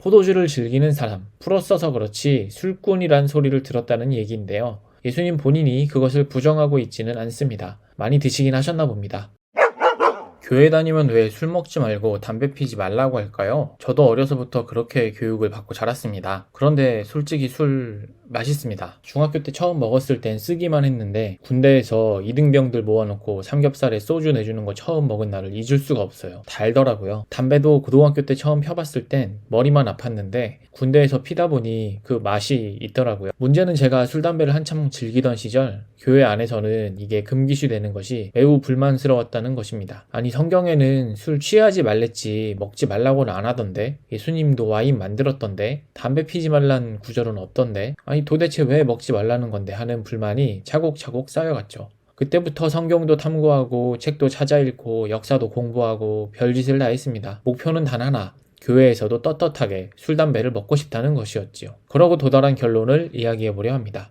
포도주를 즐기는 사람, 풀어 써서 그렇지 술꾼이란 소리를 들었다는 얘기인데요. 예수님 본인이 그것을 부정하고 있지는 않습니다. 많이 드시긴 하셨나 봅니다. 교회 다니면 왜 술 먹지 말고 담배 피지 말라고 할까요? 저도 어려서부터 그렇게 교육을 받고 자랐습니다. 그런데 솔직히 술 맛있습니다. 중학교 때 처음 먹었을 땐 쓰기만 했는데 군대에서 이등병들 모아놓고 삼겹살에 소주 내주는 거 처음 먹은 날을 잊을 수가 없어요. 달더라고요. 담배도 고등학교 때 처음 펴봤을 땐 머리만 아팠는데 군대에서 피다 보니 그 맛이 있더라고요. 문제는 제가 술, 담배를 한참 즐기던 시절 교회 안에서는 이게 금기시 되는 것이 매우 불만스러웠다는 것입니다. 아니 성경에는 술 취하지 말랬지 먹지 말라고는 안 하던데, 예수님도 와인 만들었던데, 담배 피지 말란 구절은 없던데, 아니 도대체 왜 먹지 말라는 건데 하는 불만이 차곡차곡 쌓여갔죠. 그때부터 성경도 탐구하고 책도 찾아 읽고 역사도 공부하고 별짓을 다 했습니다. 목표는 단 하나, 교회에서도 떳떳하게 술, 담배를 먹고 싶다는 것이었지요. 그러고 도달한 결론을 이야기해보려 합니다.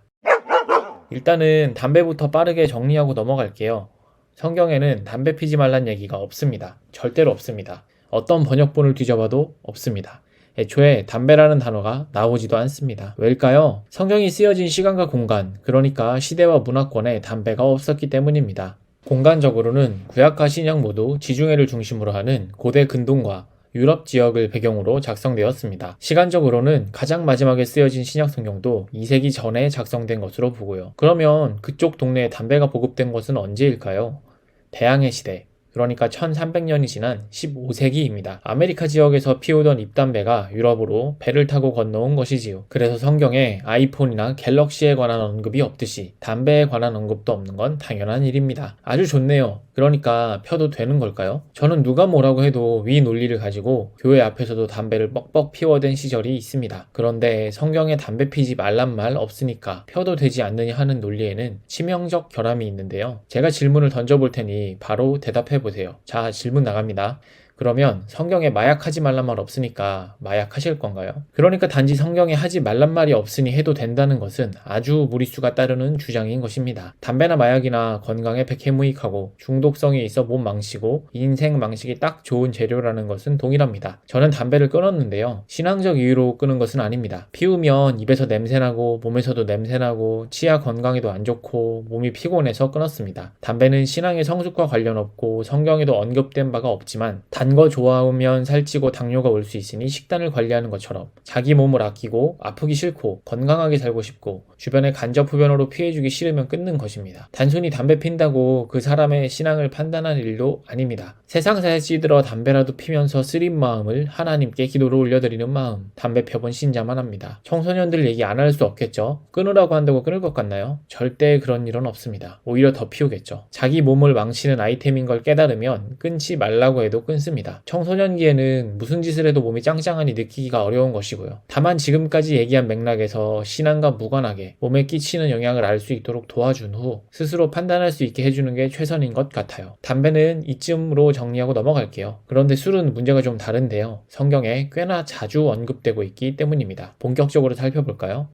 일단은 담배부터 빠르게 정리하고 넘어갈게요. 성경에는 담배 피지 말란 얘기가 없습니다. 절대로 없습니다. 어떤 번역본을 뒤져봐도 없습니다. 애초에 담배라는 단어가 나오지도 않습니다. 왜일까요? 성경이 쓰여진 시간과 공간, 그러니까 시대와 문화권에 담배가 없었기 때문입니다. 공간적으로는 구약과 신약 모두 지중해를 중심으로 하는 고대 근동과 유럽 지역을 배경으로 작성되었습니다. 시간적으로는 가장 마지막에 쓰여진 신약 성경도 2세기 전에 작성된 것으로 보고요. 그러면 그쪽 동네에 담배가 보급된 것은 언제일까요? 대항해 시대, 그러니까 1300년이 지난 15세기입니다. 아메리카 지역에서 피우던 잎담배가 유럽으로 배를 타고 건너온 것이지요. 그래서 성경에 아이폰이나 갤럭시에 관한 언급이 없듯이 담배에 관한 언급도 없는 건 당연한 일입니다. 아주 좋네요. 그러니까 펴도 되는 걸까요? 저는 누가 뭐라고 해도 위 논리를 가지고 교회 앞에서도 담배를 뻑뻑 피워댄 시절이 있습니다. 그런데 성경에 담배 피지 말란 말 없으니까 펴도 되지 않느냐 하는 논리에는 치명적 결함이 있는데요. 제가 질문을 던져볼 테니 바로 대답해 보세요. 자, 질문 나갑니다. 그러면 성경에 마약하지 말란 말 없으니까 마약하실 건가요? 그러니까 단지 성경에 하지 말란 말이 없으니 해도 된다는 것은 아주 무리수가 따르는 주장인 것입니다. 담배나 마약이나 건강에 백해무익하고 중독성이 있어 몸 망치고 인생 망치기 딱 좋은 재료라는 것은 동일합니다. 저는 담배를 끊었는데요. 신앙적 이유로 끊은 것은 아닙니다. 피우면 입에서 냄새나고 몸에서도 냄새나고 치아 건강에도 안 좋고 몸이 피곤해서 끊었습니다. 담배는 신앙의 성숙과 관련 없고 성경에도 언급된 바가 없지만 단 거 좋아하면 살찌고 당뇨가 올 수 있으니 식단을 관리하는 것처럼 자기 몸을 아끼고 아프기 싫고 건강하게 살고 싶고 주변에 간접 흡연으로 피해주기 싫으면 끊는 것입니다. 단순히 담배 핀다고 그 사람의 신앙을 판단하는 일도 아닙니다. 세상사에 찌들어 담배라도 피면서 쓰린 마음을 하나님께 기도로 올려드리는 마음, 담배 펴본 신자만 합니다. 청소년들 얘기 안 할 수 없겠죠? 끊으라고 한다고 끊을 것 같나요? 절대 그런 일은 없습니다. 오히려 더 피우겠죠. 자기 몸을 망치는 아이템인 걸 깨달으면 끊지 말라고 해도 끊습니다. 청소년기에는 무슨 짓을 해도 몸이 짱짱하니 느끼기가 어려운 것이고요. 다만 지금까지 얘기한 맥락에서 신앙과 무관하게 몸에 끼치는 영향을 알 수 있도록 도와준 후 스스로 판단할 수 있게 해주는 게 최선인 것 같아요. 담배는 이쯤으로 정리하고 넘어갈게요. 그런데 술은 문제가 좀 다른데요. 성경에 꽤나 자주 언급되고 있기 때문입니다. 본격적으로 살펴볼까요?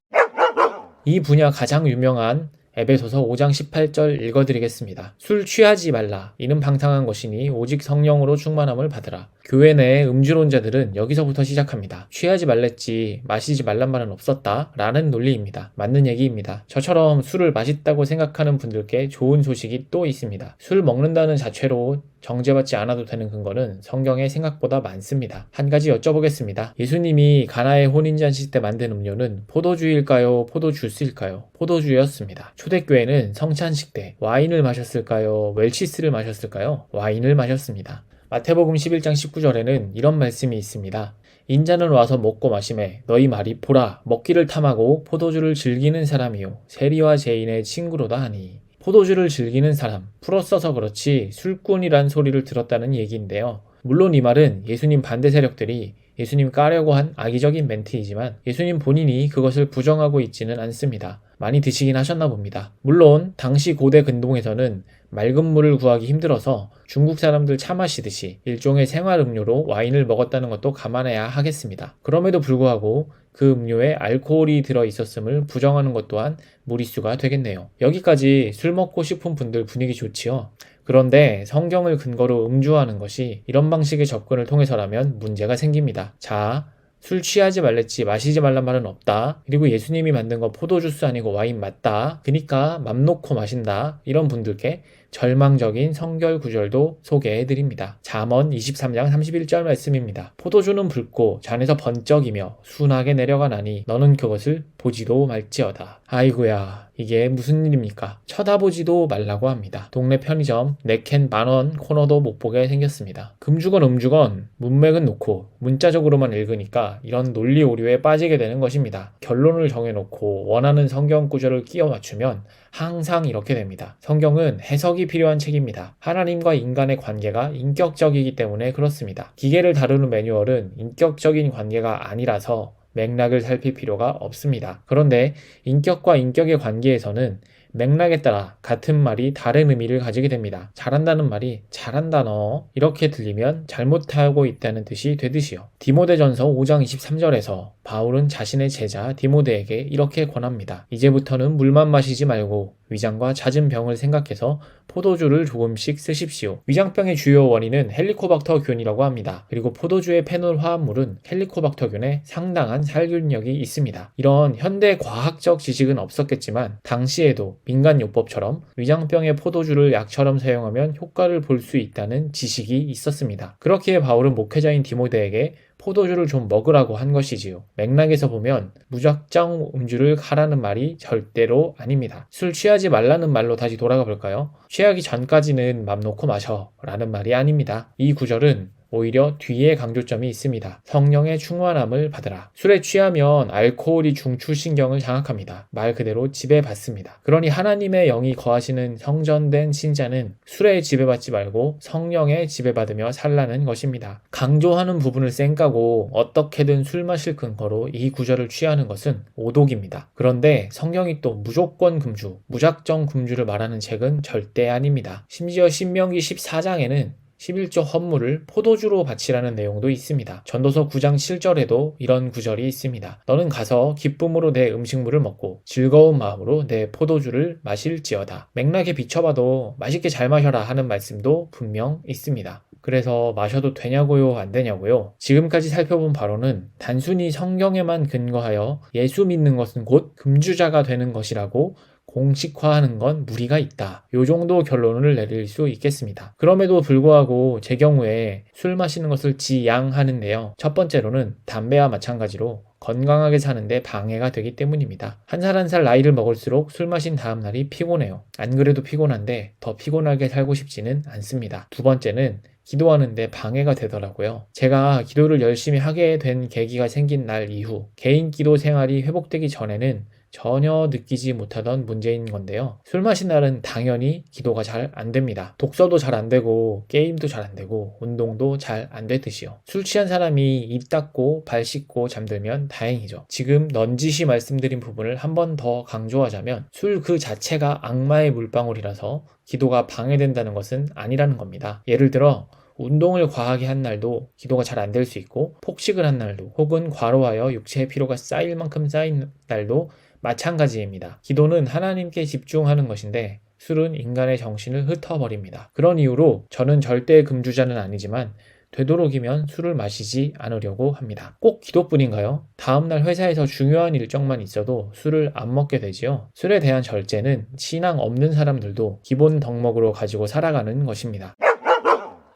이 분야 가장 유명한 에베소서 5장 18절 읽어드리겠습니다. 술 취하지 말라. 이는 방탕한 것이니 오직 성령으로 충만함을 받으라. 교회 내의 음주론자들은 여기서부터 시작합니다. 취하지 말랬지 마시지 말란 말은 없었다 라는 논리입니다. 맞는 얘기입니다. 저처럼 술을 맛있다고 생각하는 분들께 좋은 소식이 또 있습니다. 술 먹는다는 자체로 정죄받지 않아도 되는 근거는 성경에 생각보다 많습니다. 한 가지 여쭤보겠습니다. 예수님이 가나의 혼인잔치 때 만든 음료는 포도주일까요? 포도주스일까요? 포도주였습니다. 초대교회는 성찬식 때 와인을 마셨을까요? 웰치스를 마셨을까요? 와인을 마셨습니다. 마태복음 11장 19절에는 이런 말씀이 있습니다. 인자는 와서 먹고 마시매 너희 말이 보라 먹기를 탐하고 포도주를 즐기는 사람이요 세리와 죄인의 친구로다 하니. 포도주를 즐기는 사람, 풀어 써서 그렇지 술꾼이란 소리를 들었다는 얘기인데요. 물론 이 말은 예수님 반대 세력들이 예수님 까려고 한 악의적인 멘트이지만 예수님 본인이 그것을 부정하고 있지는 않습니다. 많이 드시긴 하셨나 봅니다. 물론 당시 고대 근동에서는 맑은 물을 구하기 힘들어서 중국 사람들 차 마시듯이 일종의 생활음료로 와인을 먹었다는 것도 감안해야 하겠습니다. 그럼에도 불구하고 그 음료에 알코올이 들어있었음을 부정하는 것 또한 무리수가 되겠네요. 여기까지 술 먹고 싶은 분들 분위기 좋지요? 그런데 성경을 근거로 음주하는 것이 이런 방식의 접근을 통해서라면 문제가 생깁니다. 자, 술 취하지 말랬지 마시지 말란 말은 없다. 그리고 예수님이 만든 거 포도주스 아니고 와인 맞다. 그니까 맘 놓고 마신다. 이런 분들께 절망적인 성결 구절도 소개해드립니다. 잠언 23장 31절 말씀입니다. 포도주는 붉고 잔에서 번쩍이며 순하게 내려가나니 너는 그것을 보지도 말지어다. 아이고야, 이게 무슨 일입니까? 쳐다보지도 말라고 합니다. 동네 편의점 네캔 만원 코너도 못 보게 생겼습니다. 금주건 음주건 문맥은 놓고 문자적으로만 읽으니까 이런 논리 오류에 빠지게 되는 것입니다. 결론을 정해놓고 원하는 성경 구절을 끼워 맞추면 항상 이렇게 됩니다. 성경은 해석이 필요한 책입니다. 하나님과 인간의 관계가 인격적이기 때문에 그렇습니다. 기계를 다루는 매뉴얼은 인격적인 관계가 아니라서 맥락을 살필 필요가 없습니다. 그런데 인격과 인격의 관계에서는 맥락에 따라 같은 말이 다른 의미를 가지게 됩니다. 잘한다는 말이 잘한다 너 이렇게 들리면 잘못하고 있다는 뜻이 되듯이요. 디모데전서 5장 23절에서 바울은 자신의 제자 디모데에게 이렇게 권합니다. 이제부터는 물만 마시지 말고 위장과 잦은 병을 생각해서 포도주를 조금씩 쓰십시오. 위장병의 주요 원인은 헬리코박터균이라고 합니다. 그리고 포도주의 페놀 화합물은 헬리코박터균에 상당한 살균력이 있습니다. 이런 현대 과학적 지식은 없었겠지만 당시에도 민간요법처럼 위장병의 포도주를 약처럼 사용하면 효과를 볼 수 있다는 지식이 있었습니다. 그렇기에 바울은 목회자인 디모데에게 포도주를 좀 먹으라고 한 것이지요. 맥락에서 보면 무작정 음주를 하라는 말이 절대로 아닙니다. 술 취하지 말라는 말로 다시 돌아가 볼까요? 취하기 전까지는 맘 놓고 마셔 라는 말이 아닙니다. 이 구절은 오히려 뒤에 강조점이 있습니다. 성령의 충만함을 받으라. 술에 취하면 알코올이 중추신경을 장악합니다. 말 그대로 지배받습니다. 그러니 하나님의 영이 거하시는 성전된 신자는 술에 지배받지 말고 성령에 지배받으며 살라는 것입니다. 강조하는 부분을 쌩까고 어떻게든 술 마실 근거로 이 구절을 취하는 것은 오독입니다. 그런데 성경이 또 무조건 금주, 무작정 금주를 말하는 책은 절대 아닙니다. 심지어 신명기 14장에는 11조 헌물을 포도주로 바치라는 내용도 있습니다. 전도서 9장 7절에도 이런 구절이 있습니다. 너는 가서 기쁨으로 내 음식물을 먹고 즐거운 마음으로 내 포도주를 마실지어다. 맥락에 비춰봐도 맛있게 잘 마셔라 하는 말씀도 분명 있습니다. 그래서 마셔도 되냐고요? 안 되냐고요? 지금까지 살펴본 바로는 단순히 성경에만 근거하여 예수 믿는 것은 곧 금주자가 되는 것이라고 공식화하는 건 무리가 있다. 요 정도 결론을 내릴 수 있겠습니다. 그럼에도 불구하고 제 경우에 술 마시는 것을 지양하는데요. 첫 번째로는 담배와 마찬가지로 건강하게 사는데 방해가 되기 때문입니다. 한 살 한 살 나이를 먹을수록 술 마신 다음 날이 피곤해요. 안 그래도 피곤한데 더 피곤하게 살고 싶지는 않습니다. 두 번째는 기도하는데 방해가 되더라고요. 제가 기도를 열심히 하게 된 계기가 생긴 날 이후 개인 기도 생활이 회복되기 전에는 전혀 느끼지 못하던 문제인 건데요. 술 마신 날은 당연히 기도가 잘 안 됩니다. 독서도 잘 안 되고 게임도 잘 안 되고 운동도 잘 안 되듯이요. 술 취한 사람이 입 닦고 발 씻고 잠들면 다행이죠. 지금 넌지시 말씀드린 부분을 한 번 더 강조하자면 술 그 자체가 악마의 물방울이라서 기도가 방해된다는 것은 아니라는 겁니다. 예를 들어 운동을 과하게 한 날도 기도가 잘 안 될 수 있고 폭식을 한 날도 혹은 과로하여 육체의 피로가 쌓일 만큼 쌓인 날도 마찬가지입니다. 기도는 하나님께 집중하는 것인데 술은 인간의 정신을 흩어버립니다. 그런 이유로 저는 절대 금주자는 아니지만 되도록이면 술을 마시지 않으려고 합니다. 꼭 기도뿐인가요? 다음날 회사에서 중요한 일정만 있어도 술을 안 먹게 되지요. 술에 대한 절제는 신앙 없는 사람들도 기본 덕목으로 가지고 살아가는 것입니다.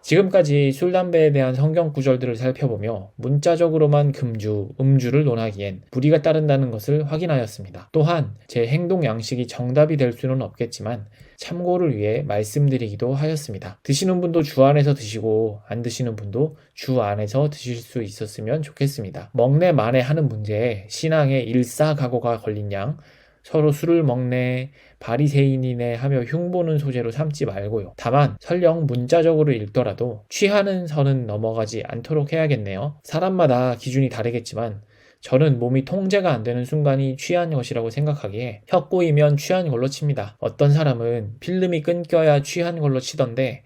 지금까지 술, 담배에 대한 성경 구절들을 살펴보며 문자적으로만 금주, 음주를 논하기엔 무리가 따른다는 것을 확인하였습니다. 또한 제 행동 양식이 정답이 될 수는 없겠지만 참고를 위해 말씀드리기도 하였습니다. 드시는 분도 주 안에서 드시고 안 드시는 분도 주 안에서 드실 수 있었으면 좋겠습니다. 먹네 마네 하는 문제에 신앙에 일사각오가 걸린 양 서로 술을 먹네, 바리새인이네 하며 흉보는 소재로 삼지 말고요. 다만 설령 문자적으로 읽더라도 취하는 선은 넘어가지 않도록 해야겠네요. 사람마다 기준이 다르겠지만 저는 몸이 통제가 안 되는 순간이 취한 것이라고 생각하기에 혀 꼬이면 취한 걸로 칩니다. 어떤 사람은 필름이 끊겨야 취한 걸로 치던데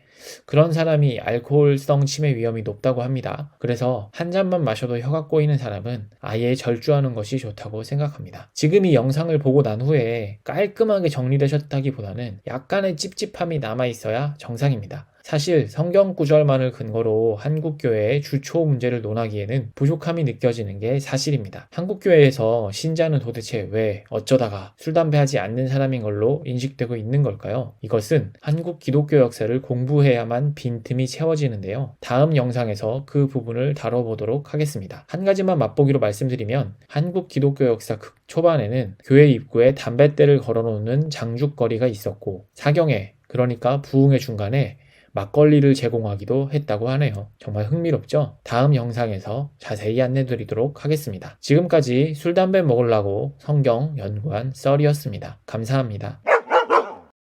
그런 사람이 알코올성 치매 위험이 높다고 합니다. 그래서 한 잔만 마셔도 혀가 꼬이는 사람은 아예 절주하는 것이 좋다고 생각합니다. 지금 이 영상을 보고 난 후에 깔끔하게 정리되셨다기보다는 약간의 찝찝함이 남아있어야 정상입니다. 사실 성경 구절만을 근거로 한국교회의 주초 문제를 논하기에는 부족함이 느껴지는 게 사실입니다. 한국교회에서 신자는 도대체 왜 어쩌다가 술, 담배 하지 않는 사람인 걸로 인식되고 있는 걸까요? 이것은 한국 기독교 역사를 공부해야만 빈틈이 채워지는데요. 다음 영상에서 그 부분을 다뤄보도록 하겠습니다. 한 가지만 맛보기로 말씀드리면 한국 기독교 역사 초반에는 교회 입구에 담뱃대를 걸어놓는 장죽거리가 있었고 사경회, 그러니까 부흥의 중간에 막걸리를 제공하기도 했다고 하네요. 정말 흥미롭죠? 다음 영상에서 자세히 안내드리도록 하겠습니다. 지금까지 술, 담배 먹으려고 성경 연구한 썰이었습니다. 감사합니다.